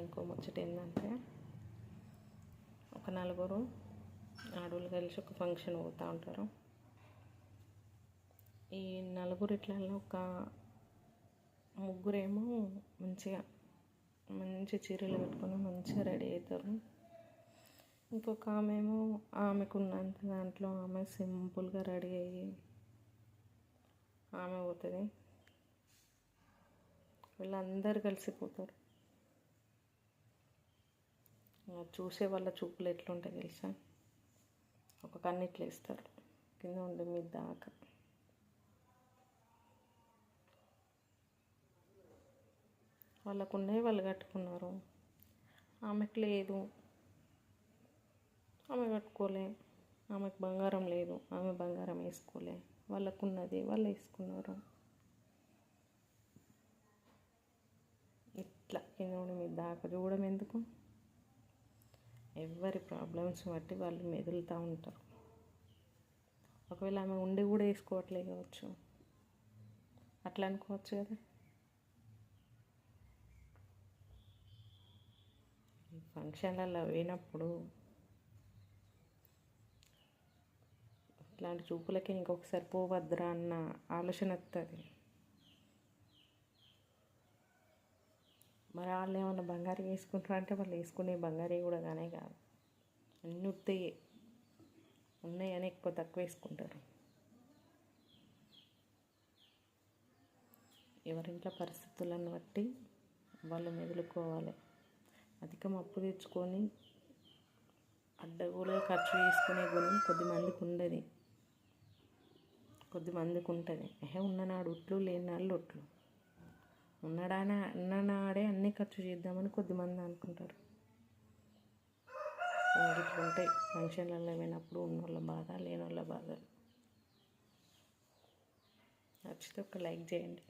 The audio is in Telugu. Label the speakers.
Speaker 1: ఇంకో ముచ్చట ఏంటంటే, ఒక నలుగురు ఆడవాళ్ళు కలిసి ఒక ఫంక్షన్ పోతూ ఉంటారు. ఈ నలుగురు ఇట్లలో ఒక ముగ్గురేమో మంచి చీరలు కట్టుకొని మంచిగా రెడీ అవుతారు. ఇంకొక ఆమె ఏమో ఆమెకున్నంత దాంట్లో ఆమె సింపుల్గా రెడీ అయ్యి ఆమె పోతుంది. వీళ్ళందరూ కలిసిపోతారు. చూసే వాళ్ళ చూపులు ఎట్లుంటాయి తెలుసా? ఒక కన్ను ఇట్లా వేస్తారు కింద ఉండి మీద దాకా. వాళ్ళకున్నాయి వాళ్ళు కట్టుకున్నారు, ఆమెకు లేదు, ఆమె కట్టుకోలే. ఆమెకు బంగారం లేదు, ఆమె బంగారం వేసుకోలే. వాళ్ళకున్నది వాళ్ళు వేసుకున్నారు. ఇట్లా కింద ఉండి మీద దాకా చూడడం ఎందుకు? ఎవరి ప్రాబ్లమ్స్ బట్టి వాళ్ళు మెదులుతూ ఉంటారు. ఒకవేళ ఆమె ఉండి కూడా వేసుకోవట్లే కావచ్చు, అట్లా అనుకోవచ్చు కదా. ఈ ఫంక్షన్లలో పోయినప్పుడు ఇట్లాంటి చూపులకి ఇంకొకసారి పోవద్దురా అన్న ఆలోచన వస్తుంది. మరి వాళ్ళు ఏమన్నా బంగారం వేసుకుంటారు అంటే వాళ్ళు వేసుకునే బంగారం కూడా కానే కాదు, అన్నీ ఉత్తయ్యే. ఉన్నాయని ఎక్కువ తక్కువ వేసుకుంటారు. ఎవరింట్లో పరిస్థితులను బట్టి వాళ్ళు మెదులుకోవాలి. అధికం అప్పు తెచ్చుకొని అడ్డగోలుగా ఖర్చు చేసుకునే గుణం కొద్దిమందికి ఉంటుంది. ఉన్ననాడు ఉట్లు లేనాళ్ళు ఒట్లు. ఉన్ననాడే అన్నీ ఖర్చు చేద్దామని కొద్దిమంది అనుకుంటారు. ఇట్లుంటాయి ఫంక్షన్లలో పోయినప్పుడు ఉన్నోళ్ళ బాధ లేనోళ్ళ బాధలు. నచ్చితే ఒక లైక్ చేయండి.